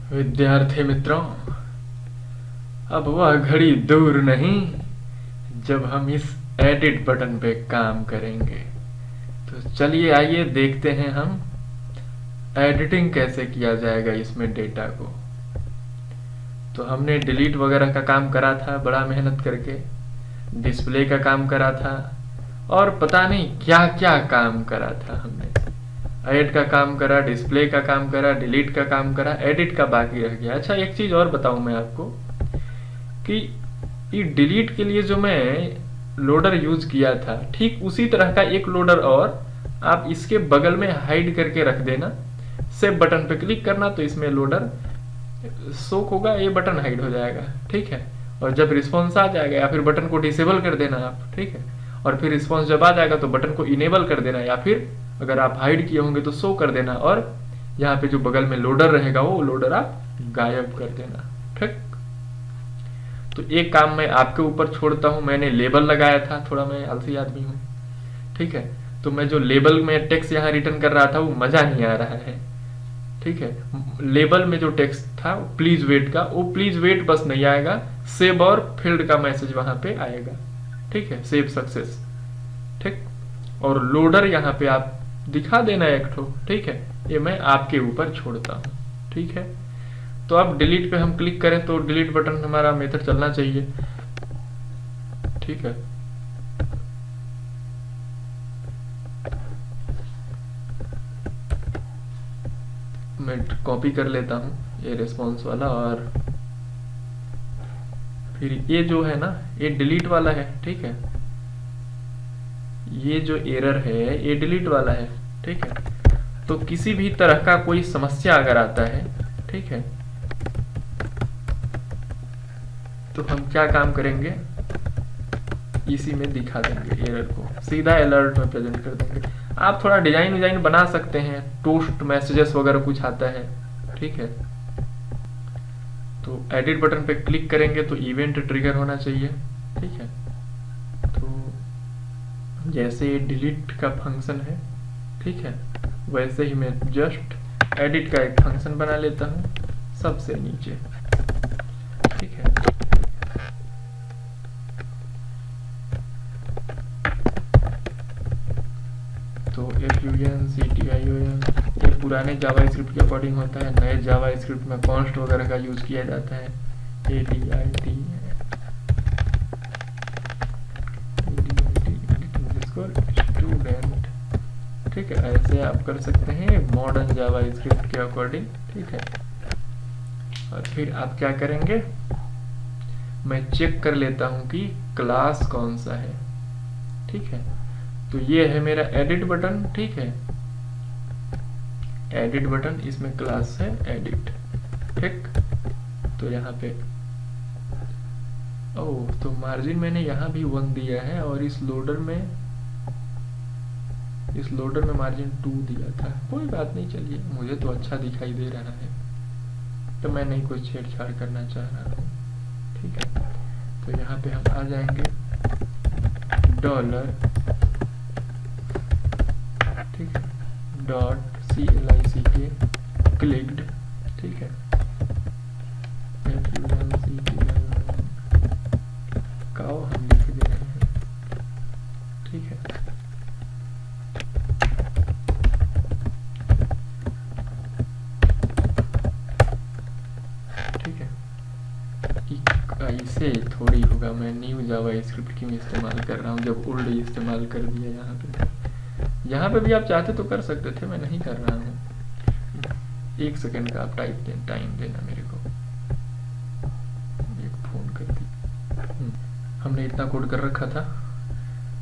विद्यार्थी मित्रों, अब वह घड़ी दूर नहीं जब हम इस एडिट बटन पे काम करेंगे। तो चलिए आइए देखते हैं हम एडिटिंग कैसे किया जाएगा इसमें डेटा को। तो हमने डिलीट वगैरह का काम करा था बड़ा मेहनत करके, डिस्प्ले का काम करा था और पता नहीं क्या क्या काम करा था हमने। ऐड का काम करा, डिस्प्ले का काम करा, डिलीट का काम करा, एडिट का बाकी रह गया। अच्छा, एक चीज और बताऊं मैं आपको कि ये डिलीट के लिए जो मैं लोडर यूज किया था, ठीक उसी तरह का एक लोडर और आप इसके बगल में हाइड करके रख देना। सेव बटन पे क्लिक करना तो इसमें लोडर शोक होगा, ये बटन हाइड हो जाएगा। ठीक है, और जब रिस्पॉन्स आ जाएगा या फिर बटन को डिसेबल कर देना आप। ठीक है, और फिर रिस्पॉन्स जब आ जाएगा तो बटन को इनेबल कर देना, या फिर अगर आप हाइड किए होंगे तो शो कर देना, और यहाँ पे जो बगल में लोडर रहेगा वो लोडर आप गायब कर देना। ठीक, तो एक काम मैं आपके ऊपर छोड़ता हूं। मैंने लेबल लगाया था, थोड़ा मैं आलसी आदमी हूं। ठीक है, तो मैं जो लेबल में टेक्स्ट यहाँ रिटर्न कर रहा था वो मजा नहीं आ रहा है। ठीक है, लेबल में जो टेक्स्ट था प्लीज वेट का, वो प्लीज वेट बस नहीं आएगा, सेव और फील्ड का मैसेज वहां पे आएगा। ठीक है, सेव सक्सेस। ठीक, और लोडर यहाँ पे आप दिखा देना एक ठो। ठीक है, ये मैं आपके ऊपर छोड़ता हूँ। ठीक है, तो अब डिलीट पे हम क्लिक करें तो डिलीट बटन हमारा मेथड चलना चाहिए। ठीक है, मैं कॉपी कर लेता हूँ ये रिस्पॉन्स वाला, और फिर ये जो है ना ये डिलीट वाला है। ठीक है, ये जो एरर है ये डिलीट वाला है। ठीक है, तो किसी भी तरह का कोई समस्या अगर आता है, ठीक है, तो हम क्या काम करेंगे, इसी में दिखा देंगे एरर को, सीधा अलर्ट में प्रेजेंट कर देंगे। आप थोड़ा डिजाइन विजाइन बना सकते हैं, टोस्ट मैसेजेस वगैरह कुछ आता है। ठीक है, तो एडिट बटन पे क्लिक करेंगे तो इवेंट ट्रिगर होना चाहिए। ठीक है, तो जैसे ये डिलीट का फंक्शन है, ठीक है, वैसे ही मैं जस्ट एडिट का एक फंक्शन बना लेता हूँ सबसे नीचे। ठीक है, तो FUNCTION ये पुराने जावा स्क्रिप्ट के अकॉर्डिंग होता है, नए जावा स्क्रिप्ट में कॉन्स्ट वगैरह का यूज किया जाता है। ADIT student. ठीक है, ऐसे आप कर सकते हैं मॉडर्न जावा स्क्रिप्ट के अकॉर्डिंग। ठीक है, और फिर आप क्या करेंगे, मैं चेक कर लेता हूं कि क्लास कौन सा है। ठीक है, तो ये है मेरा एडिट बटन। ठीक है, एडिट बटन, इसमें क्लास है एडिट। ठीक, तो यहाँ पे ओह, तो मार्जिन मैंने यहाँ भी 1 दिया है, और इस लोडर में मार्जिन 2 दिया था। कोई बात नहीं, चलिए, मुझे तो अच्छा दिखाई दे रहा है, तो मैं नहीं कुछ छेड़छाड़ करना चाह रहा हूँ। ठीक है, तो यहाँ पे हम आ जाएंगे डॉलर, ठीक है, .click क्लिक्ड। ठीक है, काओ हम लिख दे रहे हैं। ठीक है, ठीक है, ऐसे थोड़ी होगा, मैं न्यू जावा स्क्रिप्ट क्यों इस्तेमाल कर रहा हूँ जब ओल्ड इस्तेमाल कर दिया। यहाँ पे भी आप चाहते तो कर सकते थे, मैं नहीं कर रहा हूँ। 1 सेकंड का आप टाइम देना मेरे को, एक फोन कर दी। हमने इतना कोड कर रखा था,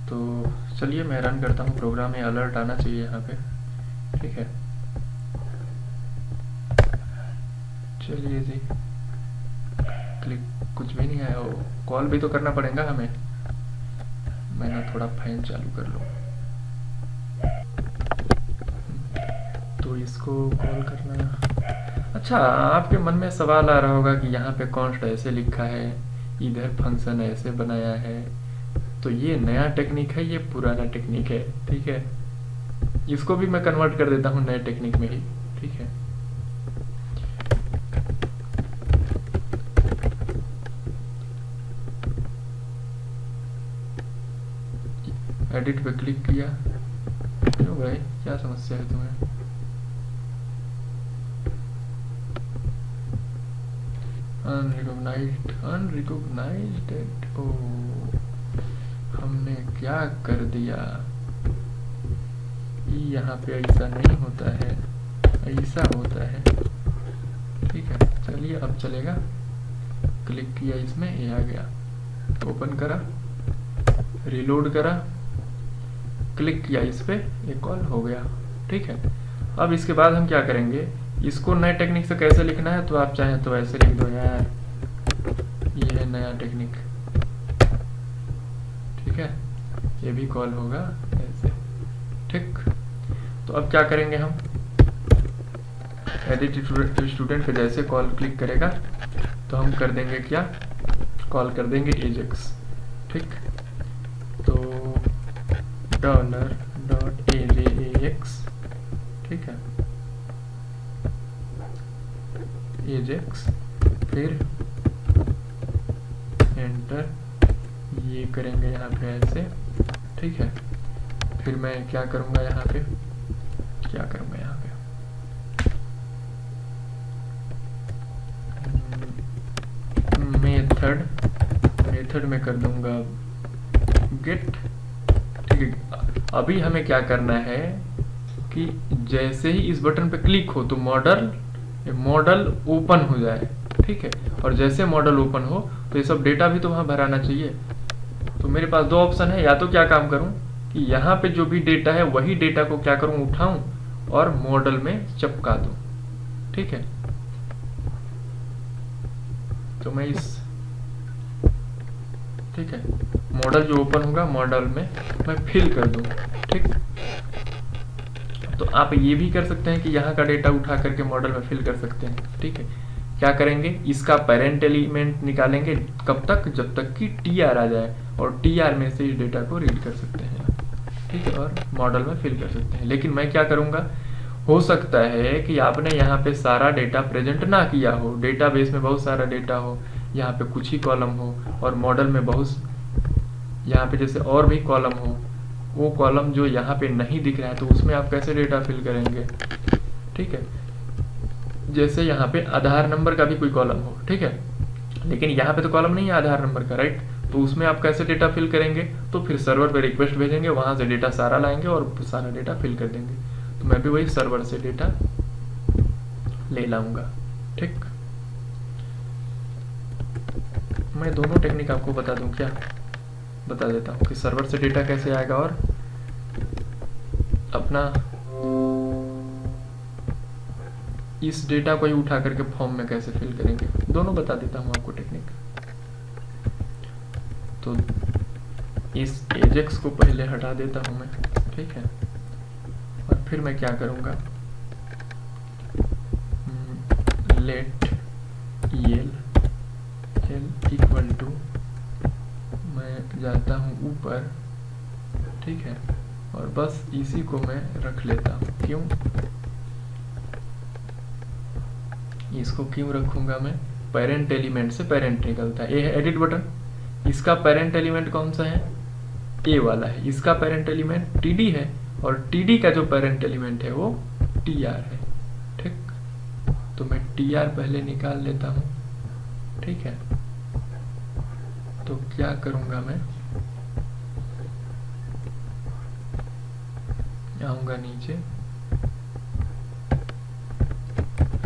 तो चलिए मैं रन करता हूँ प्रोग्राम में, अलर्ट आना चाहिए यहाँ पे। ठीक है, चलिए जी, क्लिक, कुछ भी नहीं आया। वो कॉल भी तो करना पड़ेगा हमें। मैं ना थोड़ा फैन चालू कर लूँ, तो इसको कॉल करना। अच्छा, आपके मन में सवाल आ रहा होगा कि यहाँ पे कॉन्स्ट ऐसे लिखा है, इधर फंक्शन ऐसे बनाया है, तो ये नया टेक्निक है, ये पुराना टेक्निक है। ठीक है, इसको भी मैं कन्वर्ट कर देता हूँ नए टेक्निक में ही। ठीक है, एडिट पे क्लिक किया, क्यों भाई क्या समस्या है तुम्हें? अनरिकॉग्नाइज्ड। ओ, हमने क्या कर दिया? यहाँ पे ऐसा नहीं होता है, ऐसा होता है। ठीक है, चलिए अब चलेगा। क्लिक किया इसमें, ये आ गया, ओपन करा, रिलोड करा, क्लिक किया इस पे, ये कॉल हो गया। ठीक है, अब इसके बाद हम क्या करेंगे, इसको नए टेक्निक से कैसे लिखना है तो आप चाहें तो ऐसे लिख दो यार, ये है नया टेक्निक। ठीक है, ये भी कॉल होगा ऐसे। ठीक, तो अब क्या करेंगे हम, एडिट स्टूडेंट पे जैसे कॉल क्लिक करेगा तो हम कर देंगे क्या, कॉल कर देंगे एजेक्स। ठीक, तो $.ajax, ठीक है, एजेक्स, फिर एंटर, ये करेंगे यहाँ पे ऐसे। ठीक है, फिर मैं क्या करूँगा यहाँ पे, क्या करूँगा यहाँ पे, मेथड में कर दूंगा गेट। ठीक है, अभी हमें क्या करना है कि जैसे ही इस बटन पे क्लिक हो तो मॉडल ओपन हो जाए। ठीक है, और जैसे मॉडल ओपन हो तो ये सब डेटा भी तो वहां भराना चाहिए। तो मेरे पास दो ऑप्शन है, या तो क्या काम करूं कि यहाँ पे जो भी डेटा है वही डेटा को क्या करूं, उठाऊं और मॉडल में चिपका दूं। ठीक है, तो मैं ठीक है, मॉडल जो ओपन होगा मॉडल में मैं फिल कर दूं। ठीक, तो आप ये भी कर सकते हैं कि यहाँ का डेटा उठा करके मॉडल में फिल कर सकते हैं। ठीक है, क्या करेंगे, इसका पेरेंट एलिमेंट निकालेंगे कब तक, जब तक कि TR आ जाए, और TR में से इस डेटा को रीड कर सकते हैं। ठीक है, और मॉडल में फिल कर सकते हैं। लेकिन मैं क्या करूँगा, हो सकता है कि आपने यहाँ पे सारा डेटा प्रेजेंट ना किया हो, डेटाबेस में बहुत सारा डेटा हो, यहाँ पे कुछ ही कॉलम हो, और मॉडल में बहुत, यहाँ पे जैसे और भी कॉलम हो, वो कॉलम जो यहाँ पे नहीं दिख रहा है तो उसमें आप कैसे डेटा फिल करेंगे। ठीक है, जैसे यहाँ पे आधार नंबर का भी कोई कॉलम हो। ठीक है, लेकिन यहाँ पे तो कॉलम नहीं है आधार नंबर का, राइट, तो उसमें आप कैसे डेटा फिल करेंगे, तो फिर सर्वर पे रिक्वेस्ट भेजेंगे, वहां से डेटा सारा लाएंगे और सारा डेटा फिल कर देंगे। तो मैं भी वही सर्वर से डेटा ले लाऊंगा। ठीक, मैं दोनों टेक्निक आपको बता दूं क्या, बता देता हूँ कि सर्वर से डेटा कैसे आएगा और अपना इस डेटा को ही उठा करके फॉर्म में कैसे फिल करेंगे, दोनों बता देता हूँ आपको टेक्निक। तो इस एजेक्स को पहले हटा देता हूँ मैं। ठीक है, और फिर मैं क्या करूँगा, लेट EL इक्वल टू, मैं जाता हूँ ऊपर। ठीक है, और बस इसी को मैं रख लेता हूँ। क्यों, इसको क्यों रखूंगा मैं, पेरेंट एलिमेंट से पेरेंट निकलता है, ये है एडिट बटन, इसका पेरेंट एलिमेंट कौन सा है, ए वाला है, इसका पेरेंट एलिमेंट TD है, और TD का जो पेरेंट एलिमेंट है वो TR है। ठीक, तो मैं TR पहले निकाल लेता हूँ। ठीक है, तो क्या करूंगा मैं, आऊंगा नीचे,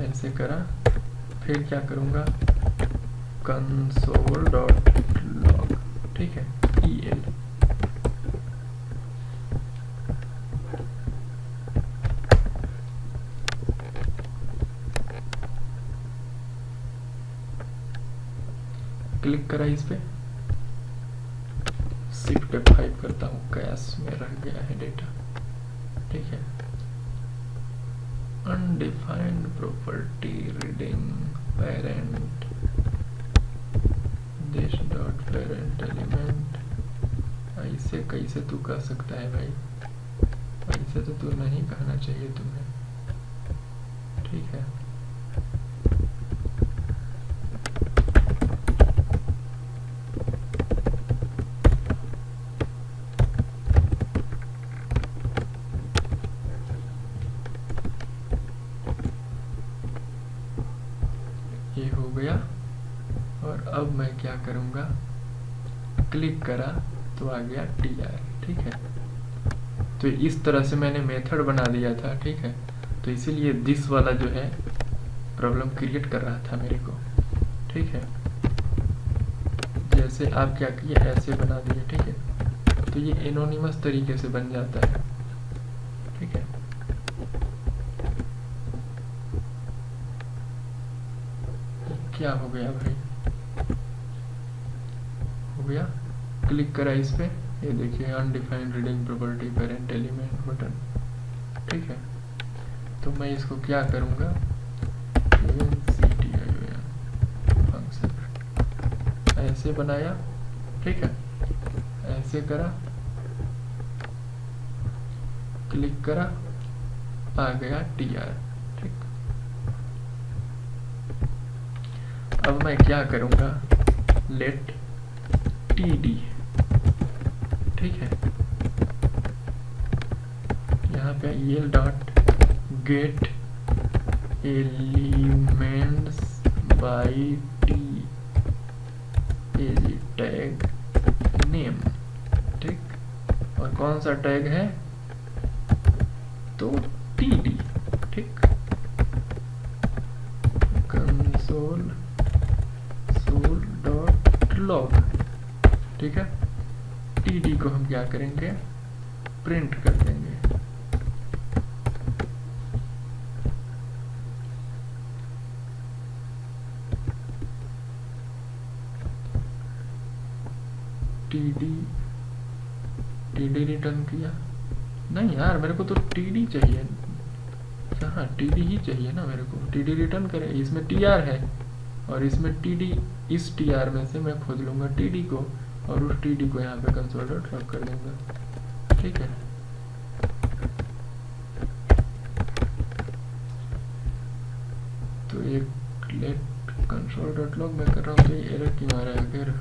ऐसे करा, फिर क्या करूंगा, console.log। ठीक है, EL, क्लिक करा इस पे, शिफ्ट F5 करता हूँ, कैश में रह गया है डेटा। ठीक है, undefined property reading parent this dot parent element, ऐसे कैसे तू कह सकता है भाई, ऐसे तो तू नहीं कहना चाहिए तुम्हें। ठीक है, हो गया। और अब मैं क्या करूँगा, क्लिक करा तो आ गया TR। ठीक है, तो इस तरह से मैंने मेथड बना दिया था। ठीक है, तो इसीलिए दिस वाला जो है प्रॉब्लम क्रिएट कर रहा था मेरे को। ठीक है, जैसे आप क्या किए, ऐसे बना दिए। ठीक है, तो ये एनोनिमस तरीके से बन जाता है। ठीक है, क्या हो गया भाई, हो गया, क्लिक करा इस पे, ये देखिए undefined reading property parent element button. ठीक है, तो मैं इसको क्या करूँगा, फंक्शन ऐसे बनाया। ठीक है, ऐसे करा, क्लिक करा, आ गया TR। ठीक, अब मैं क्या करूँगा, लेट TD। ठीक है, यहाँ पे EL dot get elements by T as tag name. ठीक, और कौन सा टैग है, तो TD। ठीक, कंसोल डॉट लॉग। ठीक है, TD को हम क्या करेंगे, प्रिंट कर देंगे। TD रिटर्न किया, नहीं यार मेरे को तो TD चाहिए। हाँ, TD ही चाहिए ना मेरे को, TD रिटर्न करे। इसमें TR है और इसमें TD, इस TR में से मैं खोज लूँगा TD को और उस TD को यहाँ पे कंसोल डॉट लॉग कर दूँगा। ठीक है, तो एक लेट कंसोल डॉट लॉग मैं कर रहा हूँ, तो ये एरर क्यों आ रहा है फिर,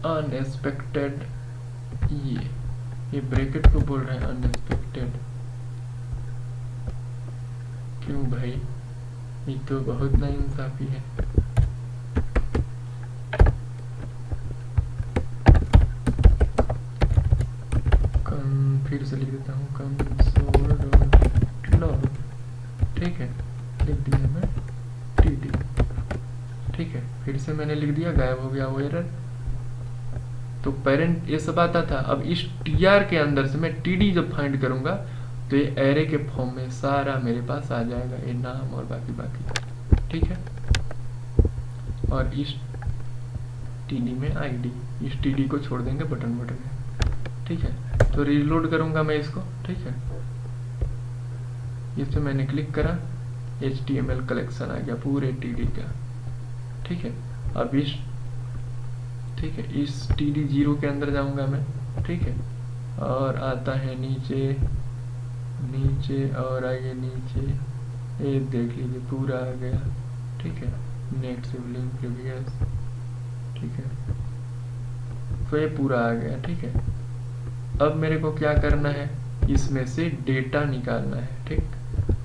अनएक्सपेक्टेड, ये ब्रैकेट को बोल रहे हैं अनएक्सपेक्टेड। क्यों भाई, ये तो बहुत नाइंसाफी है। फिर से लिख देता हूँ कंसोल डॉट लॉग। ठीक है, लिख दिया मैं TD। ठीक है, फिर से मैंने लिख दिया, गायब हो गया वो एरर। तो पेरेंट ये सब आता था। अब इस TR के अंदर से मैं TD जब फाइंड करूंगा तो ये एरे के फॉर्म में सारा मेरे पास आ जाएगा, ये नाम और बाकी। ठीक है, और इस TD में ID, इस TD को छोड़ देंगे बटन में। ठीक है, तो रीलोड करूंगा मैं इसको। ठीक है, इस पे मैंने क्लिक करा, HTML कलेक्शन आ गया पूरे TD का। ठीक है, अब इस TD 0 के अंदर जाऊंगा मैं। ठीक है, और आता है नीचे और आगे नीचे, ये देख लीजिए पूरा आ गया। ठीक है, नेट सिबलिंग प्रीवियस। ठीक है, तो ये पूरा आ गया। ठीक है, अब मेरे को क्या करना है, इसमें से डेटा निकालना है। ठीक,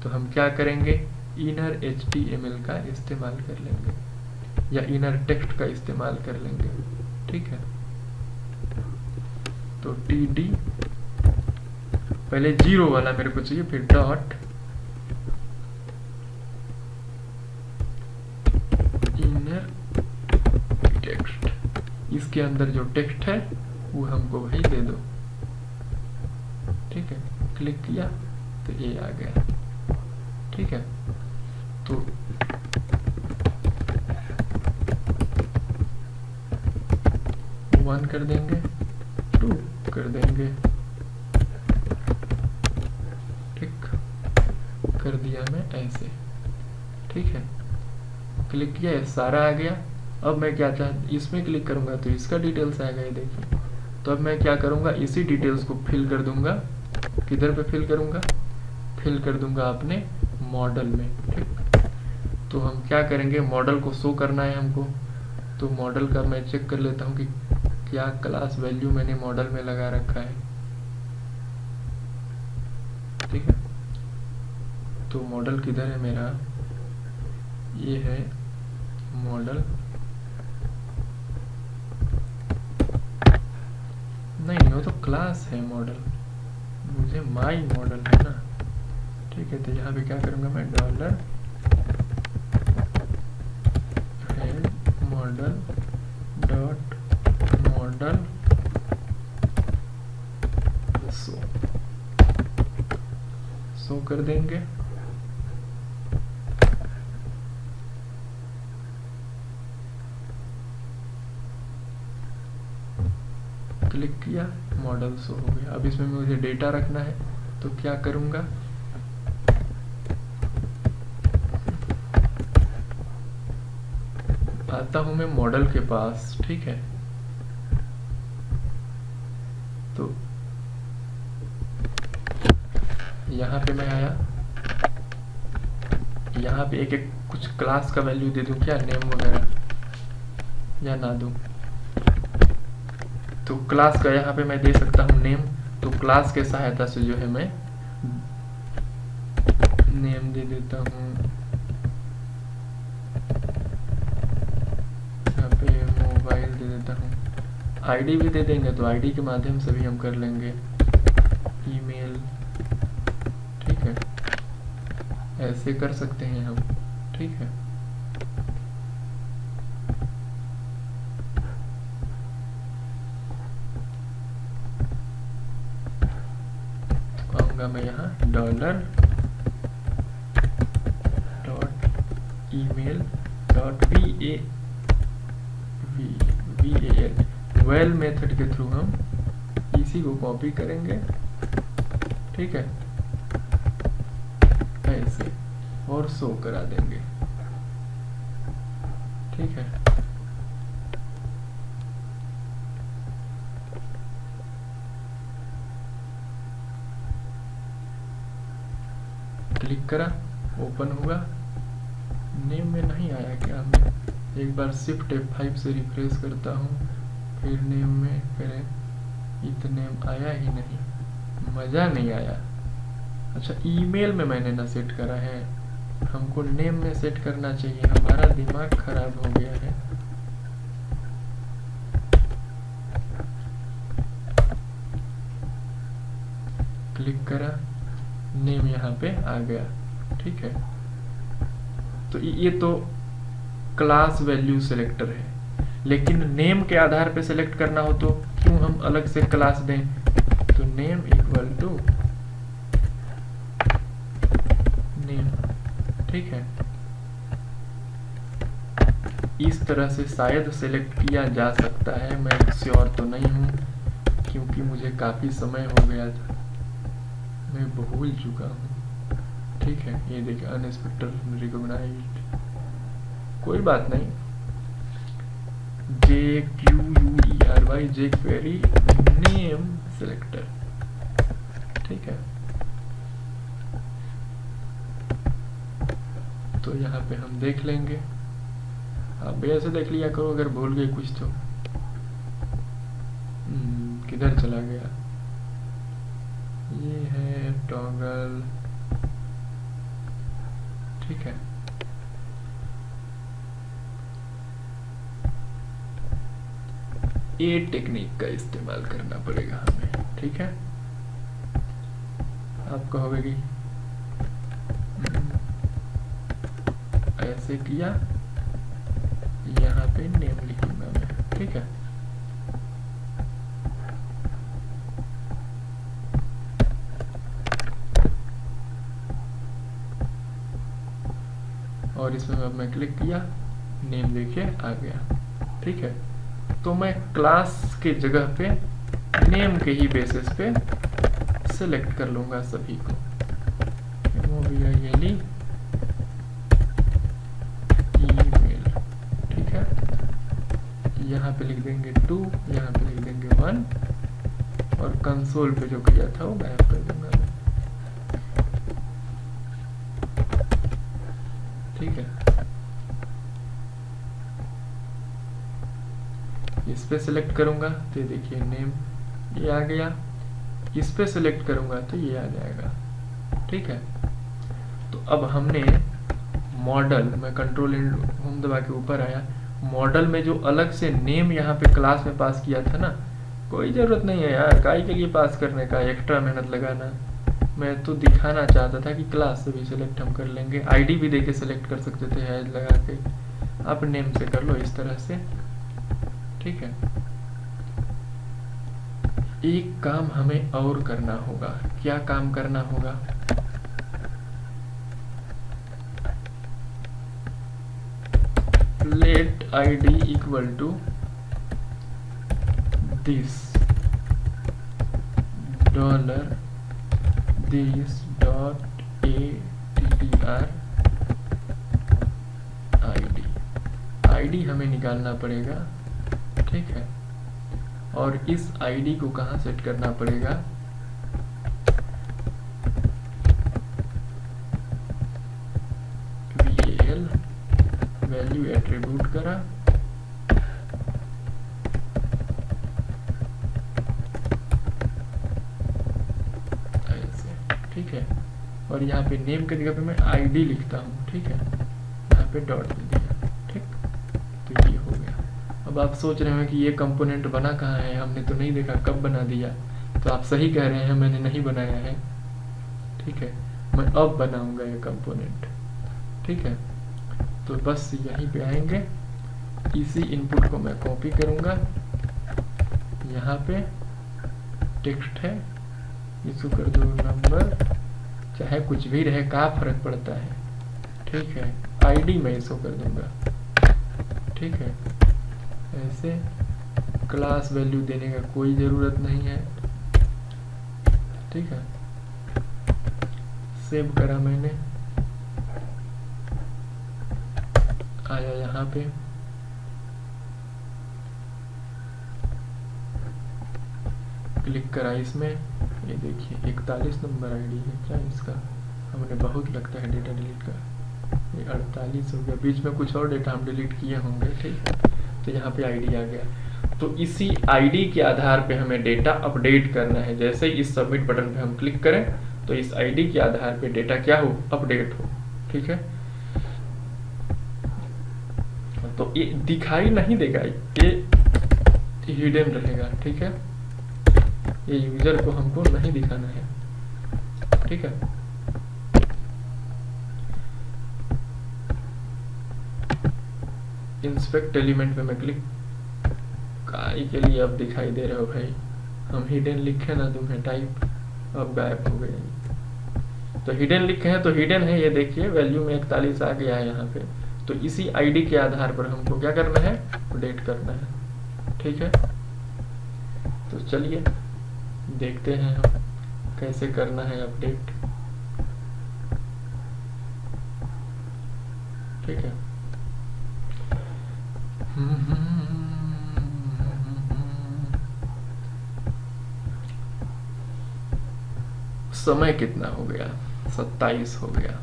तो हम क्या करेंगे, इनर HTML का इस्तेमाल कर लेंगे या इनर टेक्स्ट का इस्तेमाल कर लेंगे। ठीक है, तो TD पहले 0 वाला मेरे को चाहिए, फिर डॉट इनर टेक्स्ट, इसके अंदर जो टेक्स्ट है वो हमको भाई दे दो। ठीक है, क्लिक किया तो ये आ गया। ठीक है, तो वन कर देंगे, 2 कर देंगे। ठीक, कर दिया मैं ऐसे। ठीक है, क्लिक किया, ये सारा आ गया। अब मैं क्या इसमें क्लिक करूंगा तो इसका डिटेल्स आएगा, ये देखिए। तो अब मैं क्या करूंगा, इसी डिटेल्स को फिल कर दूंगा। किधर पे फिल करूंगा, फिल कर दूंगा अपने मॉडल में। ठीक, तो हम क्या करेंगे, मॉडल को शो करना है हमको। तो मॉडल का मैं चेक कर लेता हूँ कि क्या क्लास वैल्यू मैंने मॉडल में लगा रखा है। तो मॉडल किधर है मेरा, ये है मॉडल, नहीं वो तो क्लास है मॉडल, मुझे माई मॉडल है ना। ठीक है, तो यहाँ पे क्या करूँगा मैं, dollar head model dot model show कर देंगे। क्लिक किया, मॉडल शो हो गया। अब इसमें मुझे डेटा रखना है, तो क्या करूँगा, आता हूँ मैं मॉडल के पास। ठीक है, तो यहाँ पे मैं आया, यहाँ पे एक एक कुछ क्लास का वैल्यू दे दूँ क्या, नेम वगैरह, या ना दूँ। तो क्लास का यहाँ पे मैं दे सकता हूँ नेम, तो क्लास के सहायता से जो है मैं नेम दे देता हूँ। यहाँ पे मोबाइल दे देता हूँ, आईडी भी दे देंगे, तो आईडी के माध्यम से भी हम कर लेंगे, ईमेल। ठीक है, ऐसे कर सकते हैं हम। ठीक है, तो आऊँगा मैं यहाँ dollar dot email dot well method के थ्रू हम इसी को कॉपी करेंगे। ठीक है, ऐसे, और शो करा देंगे। ठीक है, क्लिक करा, ओपन हुआ। नेम में नहीं आया क्या, मैं एक बार शिफ्ट F5 से रिफ्रेश करता हूँ, फिर नेम में करें, इतने आया ही नहीं, मज़ा नहीं आया। अच्छा, ईमेल में मैंने ना सेट करा है, हमको नेम में सेट करना चाहिए, हमारा दिमाग खराब हो गया है। क्लिक करा, नेम यहाँ पे आ गया। ठीक है, तो ये तो क्लास वैल्यू सिलेक्टर है, लेकिन नेम के आधार पे सिलेक्ट करना हो तो क्यों हम अलग से क्लास दें। तो नेम इक्वल टू नेम। ठीक है, इस तरह से शायद सिलेक्ट किया जा सकता है, मैं श्योर तो नहीं हूँ क्योंकि मुझे काफ़ी समय हो गया था, मैं भूल चुका हूँ। ठीक है, ये देखिए अनएक्सपेक्टेड रिकॉग्नाइज्ड, कोई बात नहीं। JQUERY jQuery name selector. ठीक है, तो यहाँ पे हम देख लेंगे, आप भी ऐसे देख लिया करो अगर भूल गए कुछ तो। किधर चला गया, ये है टॉगल। ठीक है, ये टेक्निक का इस्तेमाल करना पड़ेगा हमें। ठीक है, आप कहोगे कि ऐसे किया, यहाँ पे नेम लिखूंगा मैं। ठीक है, और इसमें अब मैं क्लिक किया, नेम देखिए आ गया। ठीक है, तो मैं क्लास के जगह पे नेम के ही बेसिस पे सिलेक्ट कर लूंगा सभी को। ईमेल। ठीक है, यहाँ पे लिख देंगे 2, यहाँ पे लिख देंगे 1, और कंसोल पे जो किया था वो गायब कर दूंगा मैं। ठीक है, इस पे सिलेक्ट करूंगा तो ये देखिए नेम ये आ गया, इस पे सिलेक्ट करूंगा तो ये आ जाएगा। ठीक है, तो अब हमने मॉडल, मैं कंट्रोल एंड होम दबा के ऊपर आया, मॉडल में जो अलग से नेम यहाँ पे क्लास में पास किया था ना, कोई ज़रूरत नहीं है यार काई के लिए पास करने का, एक्स्ट्रा मेहनत लगाना। मैं तो दिखाना चाहता था कि क्लास से भी सिलेक्ट हम कर लेंगे, आईडी भी देके सिलेक्ट कर सकते थे हैज लगा के। आप नेम से कर लो इस तरह से, ठीक है। एक काम हमें और करना होगा, क्या काम करना होगा, let id equal to this dollar this dot attr id हमें निकालना पड़ेगा, ठीक है। और इस आईडी को कहाँ सेट करना पड़ेगा, val वैल्यू एट्रीब्यूट करा, ऐसे, ठीक है। और यहाँ पे नेम के जगह पे मैं आईडी लिखता हूँ, ठीक है, यहाँ पे डॉट दे दिया, ठीक। तो ये हो गया। अब आप सोच रहे हैं कि ये कंपोनेंट बना कहाँ है, हमने तो नहीं देखा, कब बना दिया। तो आप सही कह रहे हैं, मैंने नहीं बनाया है, ठीक है। मैं अब बनाऊंगा ये कंपोनेंट, ठीक है। तो बस यहीं पे आएंगे, इसी इनपुट को मैं कॉपी करूंगा, यहाँ पे टेक्स्ट है, इसको कर दो नंबर, चाहे कुछ भी रहे, क्या फर्क पड़ता है, ठीक है। आईडी मैं इसको कर दूंगा, ठीक है। ऐसे क्लास वैल्यू देने का कोई ज़रूरत नहीं है, ठीक है। सेव करा मैंने, आया यहाँ पे, क्लिक करा इसमें, ये देखिए 41 नंबर आईडी है क्या इसका, हमने बहुत लगता है डेटा डिलीट का, ये 48 हो गया, बीच में कुछ और डेटा हम डिलीट किए होंगे, ठीक है। तो यहाँ पे आईडी आ गया। तो इसी आईडी के आधार पे हमें डेटा अपडेट करना है। जैसे ही इस सबमिट बटन पे हम क्लिक करें तो इस आईडी के आधार पे डेटा क्या हो, अपडेट हो, ठीक है। तो ये दिखाई नहीं देगा, ये हिडन रहेगा, ठीक है। ये यूजर को हमको नहीं दिखाना है, ठीक है। इंस्पेक्ट एलिमेंट पे मैं क्लिक, काई के लिए अब दिखाई दे रहे हो भाई, हम हिडन लिखे ना तुम्हें टाइप, अब गायब हो गए। तो हिडन लिखे हैं तो हिडन है, ये देखिए वैल्यू में 41 आ गया है यहाँ पे। तो इसी आईडी के आधार पर हमको क्या करना है, अपडेट करना है, ठीक है। तो चलिए देखते हैं हम कैसे करना है अपडेट, ठीक है। समय कितना हो गया, 27 हो गया,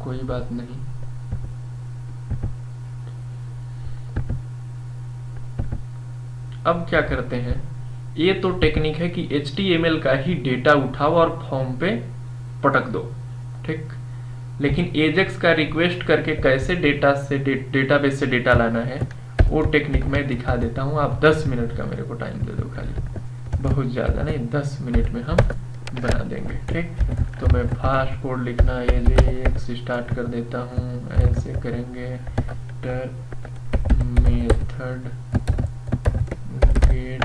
कोई बात नहीं। अब क्या करते हैं, ये तो टेक्निक है कि HTML का ही डेटा उठाओ और फॉर्म पे पटक दो, ठीक। लेकिन एजेक्स का रिक्वेस्ट करके कैसे डेटाबेस से डेटा लाना है, वो टेक्निक मैं दिखा देता हूँ। आप 10 मिनट का मेरे को टाइम दे दो, खाली बहुत ज़्यादा नहीं, 10 मिनट में हम बना देंगे, ठीक। तो मैं फास्ट कोड लिखना एजेक्स स्टार्ट कर देता हूँ, ऐसे करेंगे, method get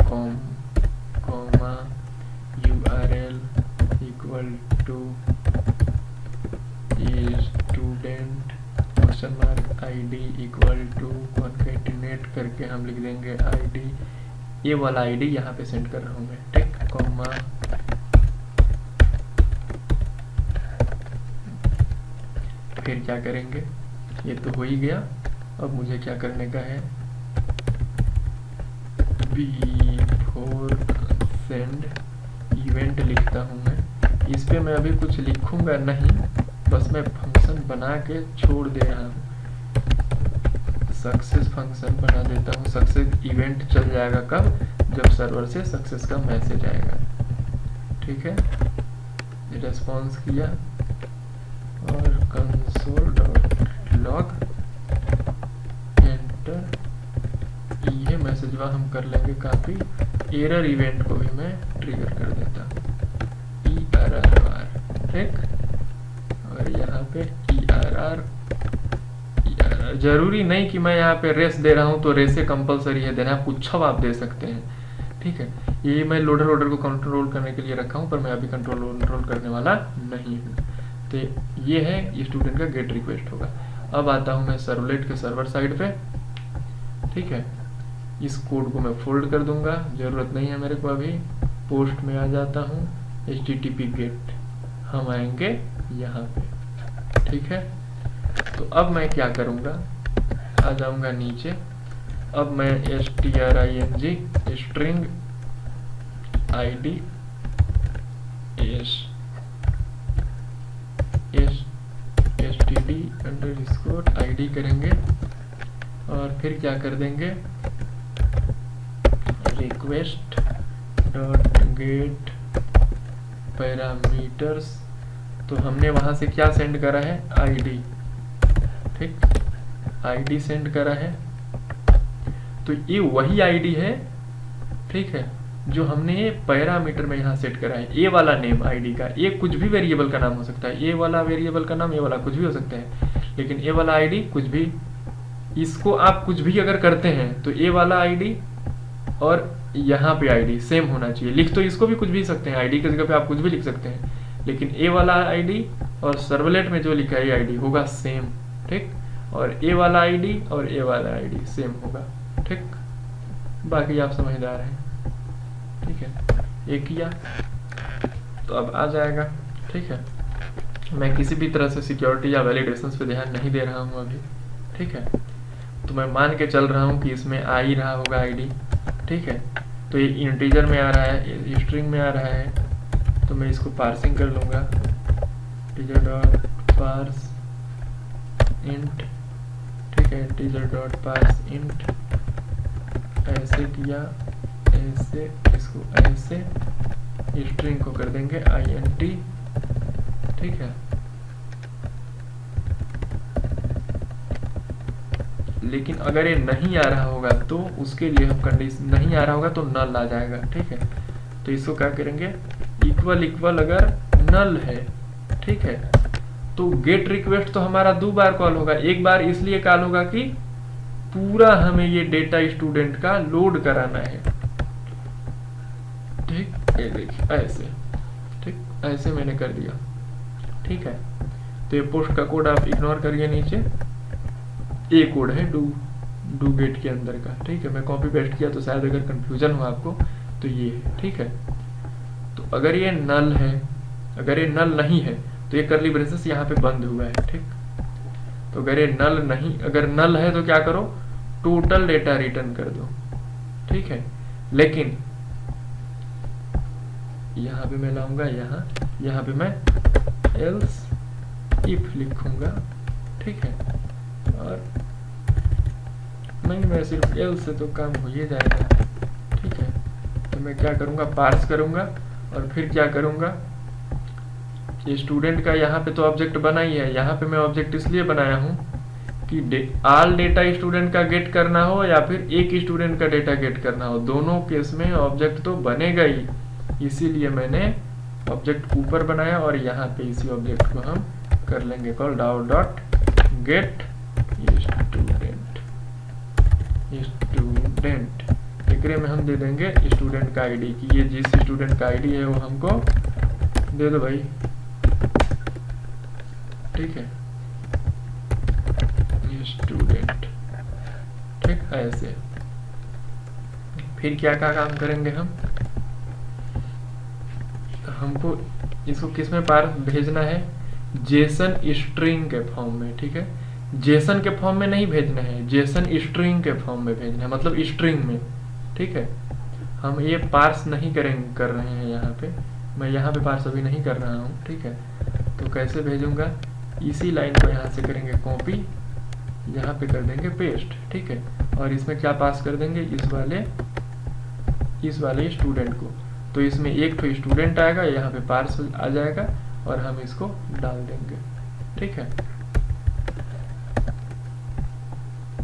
comma URL equal to student question mark ID equal to concatenate करके हम लिख देंगे ID, ये वाला ID यहाँ पे सेंड कर रहा हूँ मैं, ठीक, कॉमा फिर क्या करेंगे, ये तो हो ही गया। अब मुझे क्या करने का है, बिफोर सेंड इवेंट लिखता हूँ मैं, इस पे मैं अभी कुछ लिखूंगा नहीं, बस मैं फंक्शन बना के छोड़ दे रहा हूँ, सक्सेस फंक्शन बना देता हूँ। सक्सेस इवेंट चल जाएगा कब, जब सर्वर से सक्सेस का मैसेज आएगा, ठीक है। रेस्पॉन्स किया और कंसोल डॉट लॉग एंटर, ये मैसेज हम कर लेंगे कॉपी। एरर इवेंट को भी मैं ट्रिगर कर देता ERR, ठीक। और यहाँ पे ERR, जरूरी नहीं कि मैं यहाँ पे रेस दे रहा हूँ तो रेसे कंपलसरी है देना, कुछ आप दे सकते हैं, ठीक है। ये मैं लोडर को कंट्रोल करने के लिए रखा हूँ, पर मैं अभी कंट्रोल करने वाला नहीं हूँ। तो ये है स्टूडेंट का गेट रिक्वेस्ट होगा। अब आता हूँ मैं सर्वलेट के सर्वर साइड पे, ठीक है। इस कोड को मैं फोल्ड कर दूंगा, जरूरत नहीं है मेरे को अभी। पोस्ट में आ जाता हूँ, HTTP गेट, हम आएंगे यहाँ पे, ठीक है। तो अब मैं क्या करूँगा, आ जाऊँगा नीचे। अब मैं string स्ट्रिंग ID std_id करेंगे और फिर क्या कर देंगे, रिक्वेस्ट डॉट गेट पैरामीटर्स। तो हमने वहां से क्या सेंड करा है, ID, ठीक, ID सेंड करा है। तो ये वही ID है, ठीक है, जो हमने ये पैरामीटर में यहाँ सेट करा है। ए वाला नेम ID का, ये कुछ भी वेरिएबल का नाम हो सकता है, ए वाला वेरिएबल का नाम, ए वाला कुछ भी हो सकता है, लेकिन ए वाला ID कुछ भी। इसको आप कुछ भी अगर करते हैं तो ए वाला ID और यहाँ पे ID सेम होना चाहिए। लिख तो इसको भी कुछ भी सकते हैं, ID की जगह पे आप कुछ भी लिख सकते हैं, लेकिन ए वाला ID और सर्वलेट में जो लिखा है ID होगा सेम, ठीक। और ए वाला ID और ए वाला ID सेम होगा, ठीक। बाकी आप समझदार हैं, ठीक है। एक किया तो अब आ जाएगा, ठीक है। मैं किसी भी तरह से सिक्योरिटी या वैलिडेशंस पे ध्यान नहीं दे रहा हूँ अभी, ठीक है। तो मैं मान के चल रहा हूँ कि इसमें आ ही रहा होगा ID, ठीक है। तो ये इंटीजर में आ रहा है, स्ट्रिंग में आ रहा है, तो मैं इसको पार्सिंग कर लूँगा, इंटीजर डॉट पार्स इंट, ठीक है। इंटीजर डॉट पार्स इंट, ऐसे किया, ऐसे, इसको ऐसे, स्ट्रिंग को कर देंगे INT, ठीक है। लेकिन अगर ये नहीं आ रहा होगा तो उसके लिए हम कंडीशन, नहीं आ रहा होगा तो नल आ जाएगा, ठीक है। तो इसको क्या करेंगे, इक्वल अगर नल है, ठीक है, तो गेट रिक्वेस्ट तो हमारा 2 बार कॉल होगा। एक बार इसलिए कॉल होगा कि पूरा हमें ये डेटा स्टूडेंट का लोड कराना है, ठीक। ये देखिए ऐसे, ठीक, ऐसे मैंने कर दिया, ठीक है। तो ये पोस्ट का कोड आप इग्नोर करिए, नीचे ये कोड है डू गेट के अंदर का, ठीक है। मैं कॉपी पेस्ट किया तो शायद अगर कंफ्यूजन हो आपको तो ये है, ठीक है। तो अगर ये नल है, अगर ये नल नहीं है तो ये कर्ली ब्रेसेस यहाँ पे बंद हुआ है, ठीक। तो अगर ये नल नहीं, अगर नल है तो क्या करो, टोटल डेटा रिटर्न कर दो, ठीक है। लेकिन यहाँ पे मैं लाऊंगा, यहाँ पे मैं एल्स इफ लिखूंगा, ठीक है। और नहीं, मैं सिर्फ एल्स से तो काम हो ही जाएगा, ठीक है। तो मैं क्या करूँगा, पार्स करूँगा और फिर क्या करूँगा, ये स्टूडेंट का यहाँ पे तो ऑब्जेक्ट बना ही है। यहाँ पे मैं ऑब्जेक्ट इसलिए बनाया हूँ कि ऑल डेटा स्टूडेंट का गेट करना हो या फिर एक स्टूडेंट का डेटा गेट करना हो, दोनों केस में ऑब्जेक्ट तो बनेगा ही। इसीलिए मैंने ऑब्जेक्ट ऊपर बनाया और यहाँ पे इसी ऑब्जेक्ट को हम कर लेंगे कॉल डॉट गेट स्टूडेंट। एकरे में हम दे देंगे स्टूडेंट का ID की, ये जिस स्टूडेंट का ID है वो हमको दे दो भाई, ठीक है, ये स्टूडेंट, ठीक है। ऐसे फिर क्या काम करेंगे हम, हमको इसको किस में पार भेजना है, जेसन स्ट्रिंग के फॉर्म में, ठीक है। जेसन के फॉर्म में नहीं भेजना है, जेसन स्ट्रिंग के फॉर्म में भेजना है, मतलब स्ट्रिंग में, ठीक है। हम ये पार्स नहीं कर रहे हैं यहाँ पे, मैं यहाँ पे पार्स अभी नहीं कर रहा हूँ, ठीक है। तो कैसे भेजूंगा, इसी लाइन को यहाँ से करेंगे कॉपी, यहाँ पे कर देंगे पेस्ट, ठीक है। और इसमें क्या पास कर देंगे, इस वाले स्टूडेंट को। तो इसमें एक तो स्टूडेंट आएगा, यहाँ पे पार्सल आ जाएगा और हम इसको डाल देंगे। ठीक है,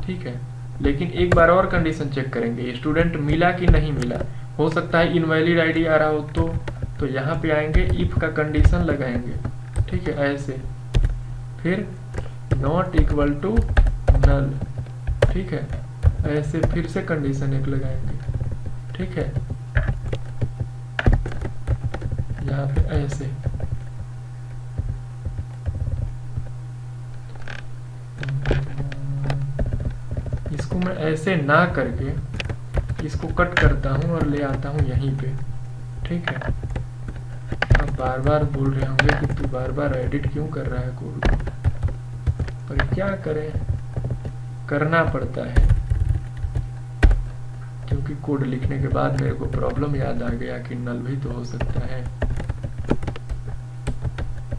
ठीक है। लेकिन एक बार और कंडीशन चेक करेंगे, स्टूडेंट मिला कि नहीं मिला। हो सकता है इनवैलिड आईडी आ रहा हो तो यहाँ पे आएंगे, इफ का कंडीशन लगाएंगे। ठीक है, ऐसे फिर नॉट इक्वल टू नल। ठीक है, ऐसे फिर से कंडीशन एक लगाएंगे। ठीक है, यहाँ पे ऐसे इसको मैं ऐसे ना करके इसको कट करता हूँ और ले आता हूँ यहीं पे। ठीक है, अब बार बार बोल रहे होंगे कि तू बार बार एडिट क्यों कर रहा है कोड को, पर क्या करें, करना पड़ता है। क्योंकि कोड लिखने के बाद मेरे को प्रॉब्लम याद आ गया कि नल भी तो हो सकता है।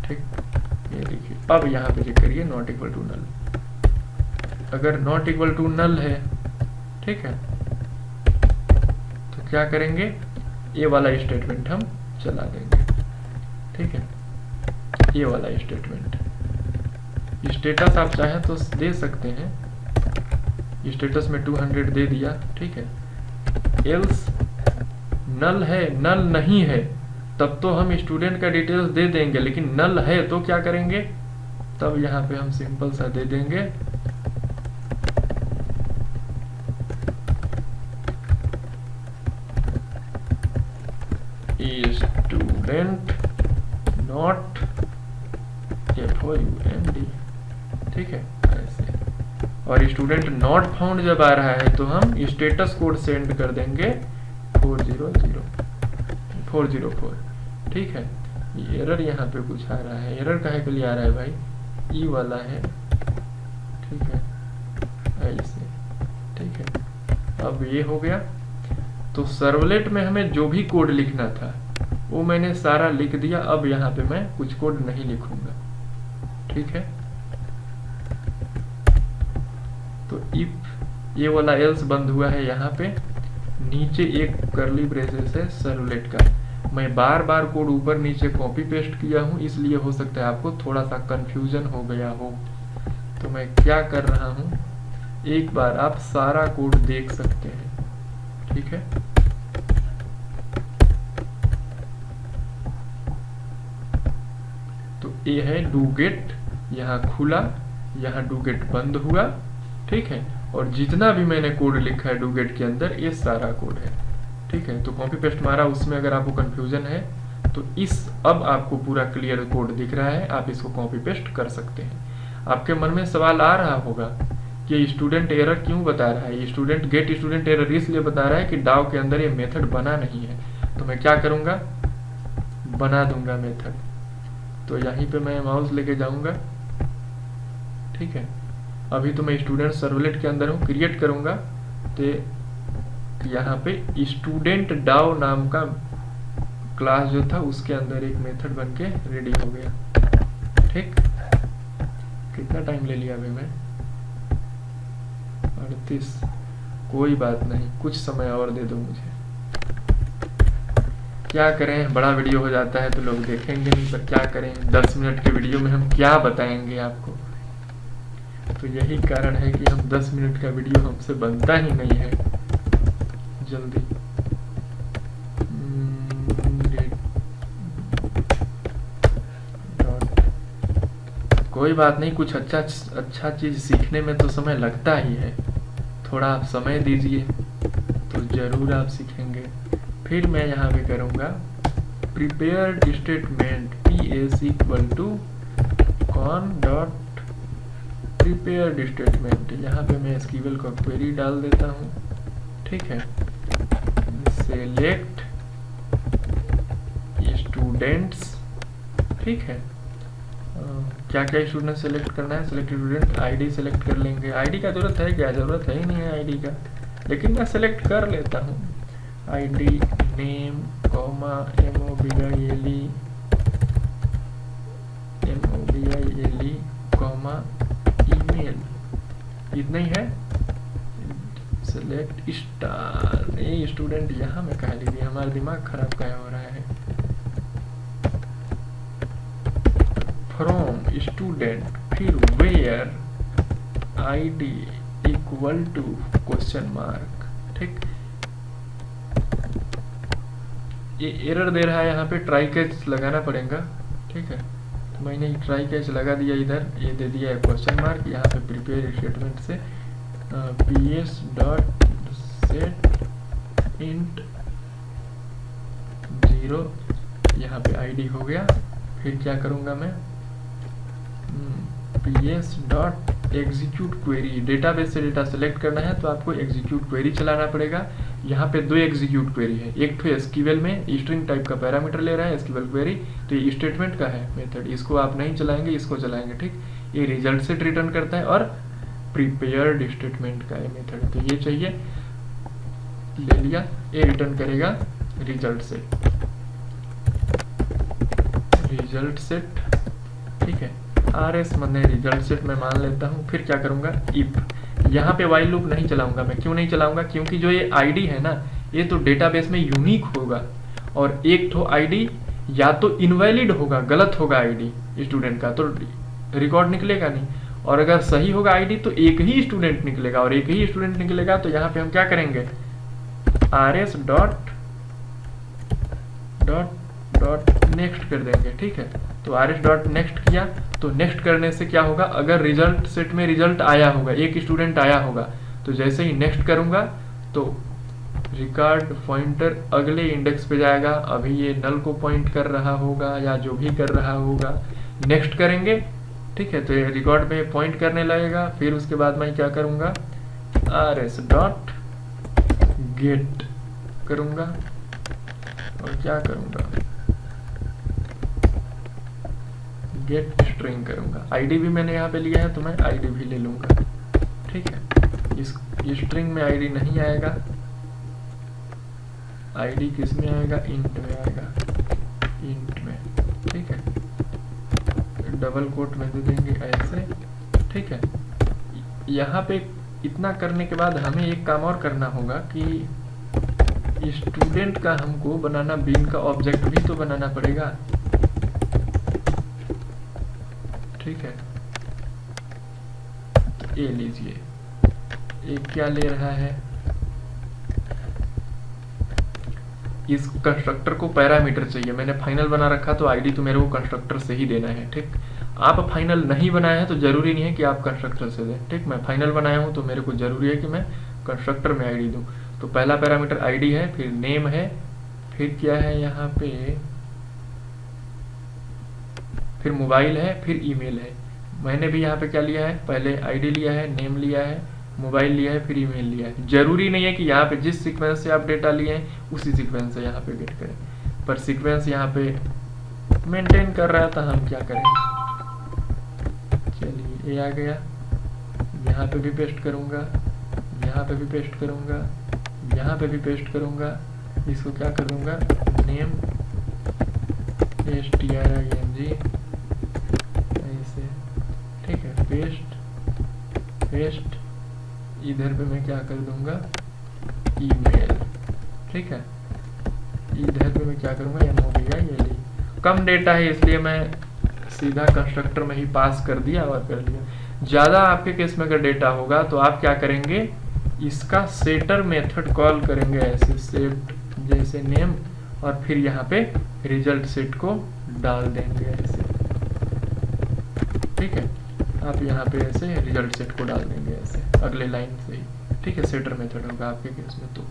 ठीक, ये देखिए, अब यहाँ पे चेक करिए नॉट इक्वल टू नल। अगर नॉट इक्वल टू नल है, ठीक है, तो क्या करेंगे, ये वाला स्टेटमेंट हम चला देंगे। ठीक है, ये वाला स्टेटमेंट, स्टेटस आप चाहें तो दे सकते हैं, स्टेटस में 200 दे दिया। ठीक है, एल्स नल है, नल नहीं है तब तो हम स्टूडेंट का डिटेल्स दे देंगे, लेकिन नल है तो क्या करेंगे, तब यहाँ पे हम सिंपल सा दे देंगे स्टूडेंट नॉट FOUND। ठीक है, ऐसे। और स्टूडेंट नॉट फाउंड जब आ रहा है तो हम स्टेटस कोड सेंड कर देंगे 404। ठीक है, ये एरर यहाँ पे कुछ आ रहा है, एरर काहे के लिए आ रहा है भाई, ई वाला है। ठीक है, ऐसे। ठीक है, अब ये हो गया। तो सर्वलेट में हमें जो भी कोड लिखना था वो मैंने सारा लिख दिया। अब यहाँ पे मैं कुछ कोड नहीं लिखूंगा। ठीक है, तो इफ ये वाला एल्स बंद हुआ है, यहाँ पे नीचे एक करली ब्रेसेस है सर्वलेट का। मैं बार बार कोड ऊपर नीचे कॉपी पेस्ट किया हूँ, इसलिए हो सकता है आपको थोड़ा सा कंफ्यूजन हो गया हो। तो मैं क्या कर रहा हूँ, एक बार आप सारा कोड देख सकते हैं। ठीक है, तो ये है डूगेट, यहाँ खुला, यहाँ डूगेट बंद हुआ। ठीक है, और जितना भी मैंने कोड लिखा है डूगेट के अंदर ये सारा कोड है। ठीक है, तो कॉपी पेस्ट मारा, उसमें अगर आपको कंफ्यूजन है तो इस अब आपको पूरा क्लियर कोड दिख रहा है, आप इसको कॉपी पेस्ट कर सकते हैं। आपके मन में सवाल आ रहा होगा कि स्टूडेंट एरर क्यों बता रहा है, स्टूडेंट गेट स्टूडेंट एरर इसलिए बता रहा है कि डाव के अंदर ये मेथड बना नहीं है। तो मैं क्या करूंगा, बना दूंगा मेथड। तो यहीं पे मैं माउस लेके जाऊंगा। ठीक है, अभी तो मैं स्टूडेंट सर्वलेट के अंदर हूँ, क्रिएट करूंगा तो यहाँ पे स्टूडेंट डाव नाम का क्लास जो था उसके अंदर एक मेथड बन के रेडी हो गया। ठीक, कितना टाइम ले लिया अभी मैं, 38। कोई बात नहीं, कुछ समय और दे दो मुझे। क्या करें, बड़ा वीडियो हो जाता है तो लोग देखेंगे नहीं, पर क्या करें, 10 मिनट के वीडियो में हम क्या बताएंगे आपको। तो यही कारण है कि हम 10 मिनट का वीडियो हमसे बनता ही नहीं है जल्दी। कोई बात नहीं, कुछ अच्छा चीज सीखने में तो समय लगता ही है, थोड़ा आप समय दीजिए तो जरूर आप सीखेंगे। फिर मैं यहाँ पे करूँगा prepared statement PS equal to con dot prepared statement. यहाँ पे मैं SQL का क्वेरी डाल देता हूँ। ठीक है, सेलेक्ट स्टूडेंट्स। ठीक है, क्या क्या स्टूडेंट सेलेक्ट करना है, सेलेक्ट स्टूडेंट आईडी सेलेक्ट कर लेंगे। आईडी का जरूरत है क्या, जरूरत है ही नहीं है आईडी का, लेकिन मैं सेलेक्ट कर लेता हूँ। ID name comma MOBILE comma email, इतना ही है। Select star. ये स्टूडेंट यहाँ में कहा लीजिए, हमारा दिमाग खराब क्या हो रहा है। फ्रॉम स्टूडेंट, फिर where ID equal to question mark. ठीक, ये एरर दे रहा है, यहाँ पे ट्राई कैच लगाना पड़ेगा। ठीक है, तो मैंने ट्राई कैच लगा दिया, इधर ये दे दिया है क्वेश्चन मार्क। यहाँ पे प्रिपेयर स्टेटमेंट से ps डॉट सेट इंट 0, यहाँ पे आईडी हो गया। फिर क्या करूँगा मैं, ps dot execute query. Database से डेटा सेलेक्ट करना है तो आपको एग्जीक्यूट क्वेरी चलाना पड़ेगा। यहाँ पे 2 एग्जीक्यूट क्वेरी है, एक तो एसक्यूएल में स्ट्रिंग टाइप का पैरामीटर ले रहा है एसक्यूएल क्वेरी, तो ये स्टेटमेंट का है मेथड, इसको आप नहीं चलाएंगे, इसको चलाएंगे। ठीक, ये रिजल्ट सेट रिटर्न करता है और प्रिपेयर्ड स्टेटमेंट का ये मेथड, तो ये चाहिए, ले लिया। ये रिटर्न करेगा रिजल्ट सेट, रिजल्ट सेट। ठीक है, RS मैंने रिजल्ट सेट में मान लेता हूँ। फिर क्या करूँगा, इफ। यहाँ पे वाइल लूप नहीं चलाऊंगा मैं। क्यों नहीं चलाऊंगा, क्योंकि जो ये आईडी है ना, ये तो डेटाबेस में यूनिक होगा, और एक तो आईडी या तो इनवैलिड होगा, गलत होगा आईडी स्टूडेंट का, तो रिकॉर्ड निकलेगा नहीं, और अगर सही होगा आईडी तो एक ही स्टूडेंट निकलेगा, और एक ही स्टूडेंट निकलेगा तो यहाँ पे हम क्या करेंगे, RS dot dot dot next कर देंगे। ठीक है, तो RS डॉट नेक्स्ट किया, तो नेक्स्ट करने से क्या होगा, अगर रिजल्ट सेट में रिजल्ट आया होगा, एक स्टूडेंट आया होगा, तो जैसे ही नेक्स्ट करूंगा तो रिकॉर्ड पॉइंटर अगले इंडेक्स पे जाएगा। अभी ये नल को पॉइंट कर रहा होगा या जो भी कर रहा होगा, नेक्स्ट करेंगे। ठीक है, तो ये रिकॉर्ड पे पॉइंट करने लगेगा। फिर उसके बाद मैं क्या करूंगा, RS डॉट गेट करूंगा, और क्या करूंगा, गेट स्ट्रिंग करूंगा। आईडी भी मैंने यहाँ पे लिया है तो मैं आईडी भी ले लूंगा। ठीक है, इस स्ट्रिंग में आईडी नहीं आएगा, आईडी किस में आएगा, इंट में आएगा, इंट में। ठीक है, डबल कोट में दे देंगे ऐसे। ठीक है, यहाँ पे इतना करने के बाद हमें एक काम और करना होगा कि स्टूडेंट का हमको बनाना, बीन का ऑब्जेक्ट भी तो बनाना पड़ेगा। ठीक है, तो ये लीजिए, ये क्या ले रहा है, इस कंस्ट्रक्टर को पैरामीटर चाहिए। मैंने फाइनल बना रखा तो आईडी तो मेरे को कंस्ट्रक्टर से ही देना है। ठीक, आप फाइनल नहीं बनाए हैं तो जरूरी नहीं है कि आप कंस्ट्रक्टर से दें। ठीक, मैं फाइनल बनाया हूं तो मेरे को जरूरी है कि मैं कंस्ट्रक्टर में आईडी दूं। तो पहला पैरामीटर आईडी है, फिर नेम है, फिर क्या है यहाँ पे, फिर मोबाइल है, फिर ईमेल है। मैंने भी यहाँ पे क्या लिया है, पहले आईडी लिया है, नेम लिया है, मोबाइल लिया है, फिर ईमेल लिया है। जरूरी नहीं है कि यहाँ पे जिस सीक्वेंस से आप डेटा लिए हैं उसी सीक्वेंस से यहाँ पे गेट करें, पर सीक्वेंस यहाँ पे मेंटेन कर रहा था, हम क्या करें। चलिए, ये आ गया, यहाँ पे भी पेस्ट करूंगा, यहाँ पे भी पेस्ट करूंगा, यहाँ पे भी पेस्ट करूंगा। इसको क्या कर दूंगा, नेम string ऐसे। ठीक है, पेस्ट पेस्ट, इधर पे मैं क्या कर दूंगा, ईमेल। ठीक है, इधर पे मैं क्या करूंगा, MOBILE। कम डेटा है इसलिए मैं सीधा कंस्ट्रक्टर में ही पास कर दिया और कर लिया। ज्यादा आपके केस में अगर डेटा होगा तो आप क्या करेंगे, इसका सेटर मेथड कॉल करेंगे ऐसे, सेट जैसे नेम, और फिर यहाँ पे रिजल्ट सेट को डाल देंगे ऐसे। ठीक है, आप यहाँ पे ऐसे रिजल्ट सेट को डाल देंगे ऐसे अगले लाइन से ही। ठीक है, सेटर मेथड होगा आपके केस में तो,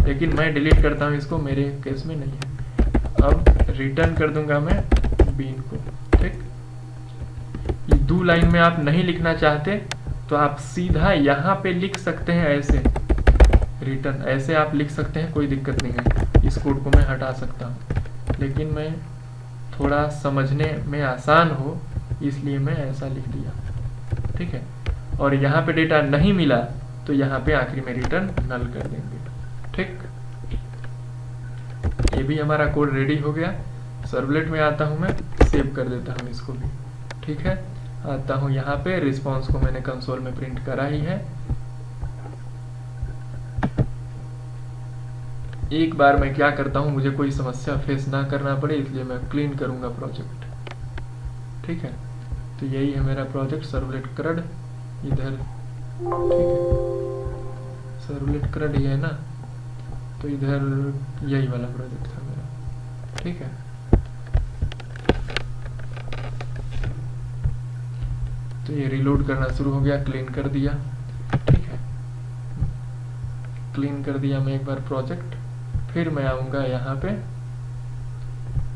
लेकिन मैं डिलीट करता हूँ इसको, मेरे केस में नहीं है। अब रिटर्न कर दूंगा मैं बीन को। ठीक, ये 2 लाइन में आप नहीं लिखना चाहते तो आप सीधा यहाँ पे लिख सकते हैं ऐसे, रिटर्न ऐसे आप लिख सकते हैं, कोई दिक्कत नहीं है। इस कोड को मैं हटा सकता हूँ, लेकिन मैं थोड़ा समझने में आसान हो इसलिए मैं ऐसा लिख दिया। ठीक है, और यहाँ पे डेटा नहीं मिला तो यहाँ पे आखिरी में रिटर्न नल कर देंगे। ठीक, ये भी हमारा कोड रेडी हो गया। सर्वलेट में आता हूँ, मैं सेव कर देता हूँ इसको भी। ठीक है, आता हूँ यहाँ पे, रिस्पॉन्स को मैंने कंसोल में प्रिंट करा ही है। एक बार मैं क्या करता हूँ, मुझे कोई समस्या फेस ना करना पड़े, इसलिए मैं क्लीन करूँगा प्रोजेक्ट। ठीक है, तो यही है मेरा प्रोजेक्ट सर्वलेट क्रड इधर। ठीक है, सर्वलेट क्रड ये है ना, तो इधर यही वाला प्रोजेक्ट था मेरा। ठीक है, तो ये रिलोड करना शुरू हो गया, क्लीन कर दिया। ठीक है, क्लीन कर दिया मैं एक बार प्रोजेक्ट। फिर मैं आऊँगा यहाँ पे।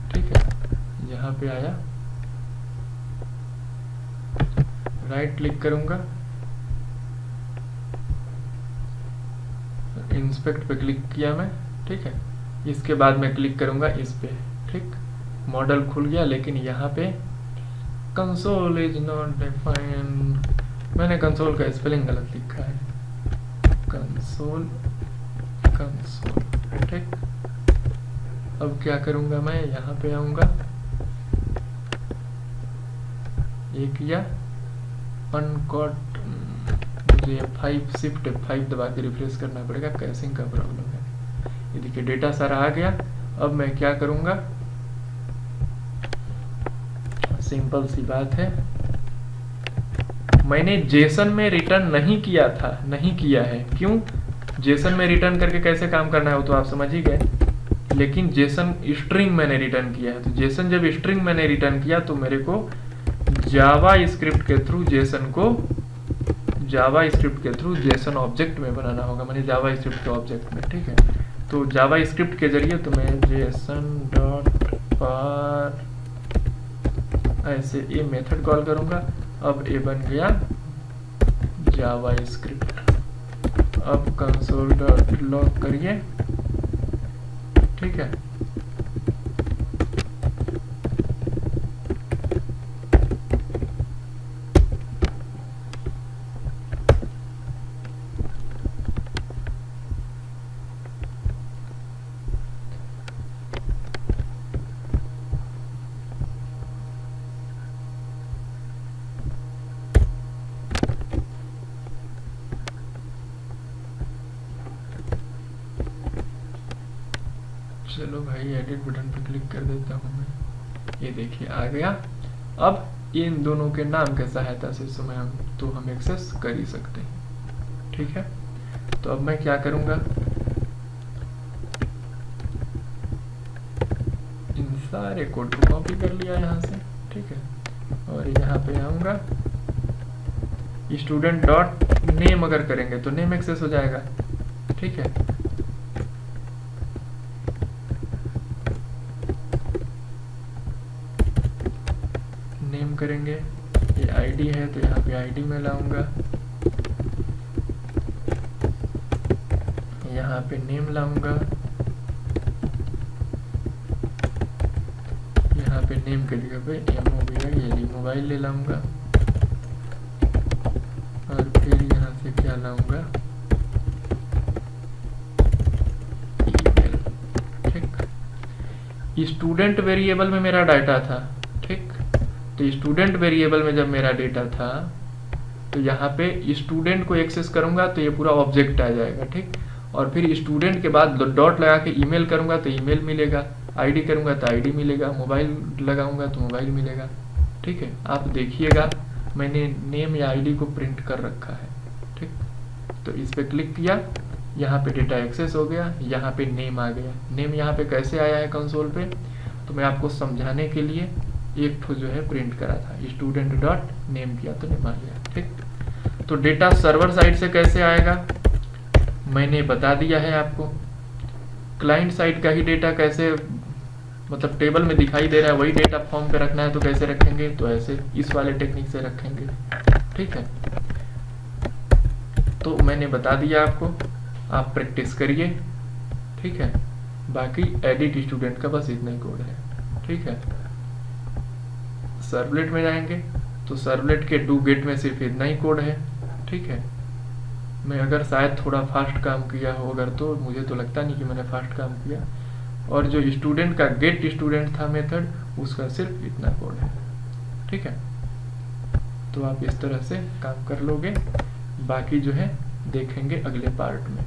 ठीक है, यहाँ पे आया, राइट क्लिक करूँगा, इंस्पेक्ट पे क्लिक किया मैं। ठीक है, इसके बाद मैं क्लिक करूँगा इस पे। ठीक, मॉडल खुल गया, लेकिन यहाँ पे कंसोल इज नॉट डिफाइंड, मैंने कंसोल का स्पेलिंग गलत लिखा है, कंसोल कंसोल। ठीक, अब क्या करूँगा मैं, यहाँ पे आऊँगा, ये किया, अनकॉट, मुझे F5 शिफ्ट F5 दबा के रिफ्रेश करना पड़ेगा, कैशिंग का प्रॉब्लम है। ये देखिए डेटा सारा आ गया। अब मैं क्या करूँगा, सिंपल सी बात है, मैंने जेसन में रिटर्न नहीं किया था, नहीं किया है। क्यों? जेसन में रिटर्न करके कैसे काम करना है वो तो आप समझ ही गए, लेकिन जेसन स्ट्रिंग मैंने रिटर्न किया है। तो जेसन जब स्ट्रिंग मैंने रिटर्न किया तो मेरे को जावा स्क्रिप्ट के थ्रू जेसन को, जावा स्क्रिप्ट के थ्रू जेसन ऑब्जेक्ट में बनाना होगा, मैंने जावा स्क्रिप्ट के ऑब्जेक्ट में। ठीक है, तो जावा स्क्रिप्ट के जरिए तो मैं जेसन डॉट पार ऐसे ये मेथड कॉल करूंगा। अब ये बन गया जावा स्क्रिप्ट। अब कंसोल डॉट लॉग करिए। ठीक है, चलो भाई एडिट बटन पर क्लिक कर देता हूँ मैं। ये देखिए आ गया। अब इन दोनों के नाम के सहायता से समय हम एक्सेस कर ही सकते हैं। ठीक है, तो अब मैं क्या करूँगा, इन सारे कोड को कॉपी कर लिया यहाँ से। ठीक है, और यहाँ पे आऊँगा, स्टूडेंट डॉट नेम अगर करेंगे तो नेम एक्सेस हो जाएगा। ठीक है, नेम करेंगे, ये आईडी है तो यहाँ पे आईडी में लाऊंगा, यहाँ पे नेम लाऊंगा, यहाँ पे नेम के जगह पे MOBI मोबाइल ले लाऊंगा, और फिर यहाँ से क्या लाऊंगा, ईमेल। ठीक, स्टूडेंट वेरिएबल में मेरा डाटा था। ठीक, तो स्टूडेंट वेरिएबल में जब मेरा डेटा था तो यहाँ पे स्टूडेंट को एक्सेस करूंगा तो ये पूरा ऑब्जेक्ट आ जाएगा। ठीक, और फिर स्टूडेंट के बाद डॉट लगा के ईमेल करूंगा तो ईमेल मिलेगा, आईडी करूंगा तो आईडी मिलेगा, मोबाइल लगाऊंगा तो मोबाइल मिलेगा। ठीक है, आप देखिएगा मैंने नेम या आईडी को प्रिंट कर रखा है। ठीक, तो इस पे क्लिक किया, यहाँ पे डेटा एक्सेस हो गया, यहाँ पे नेम आ गया। नेम यहाँ पे कैसे आया है कंसोल पे, तो मैं आपको समझाने के लिए एक ठो जो है प्रिंट करा था, स्टूडेंट डॉट नेम किया तो नेम आ गया। ठीक, तो डेटा सर्वर साइड से कैसे आएगा मैंने बता दिया है आपको। क्लाइंट साइड का ही डेटा कैसे, मतलब टेबल में दिखाई दे रहा है वही डेटा फॉर्म पे रखना है तो कैसे रखेंगे, तो ऐसे इस वाले टेक्निक से रखेंगे। ठीक है, तो मैंने बता दिया आपको, आप प्रैक्टिस करिए। ठीक है, बाकी एडिट स्टूडेंट का बस इतना ही कोड है। ठीक है, सर्वलेट में जाएंगे तो सर्वलेट के डू गेट में सिर्फ इतना ही कोड है। ठीक है, मैं अगर शायद थोड़ा फास्ट काम किया हो अगर, तो मुझे तो लगता नहीं कि मैंने फास्ट काम किया। और जो स्टूडेंट का गेट स्टूडेंट था मेथड, उसका सिर्फ इतना कोड है। ठीक है, तो आप इस तरह से काम कर लोगे, बाकी जो है देखेंगे अगले पार्ट में।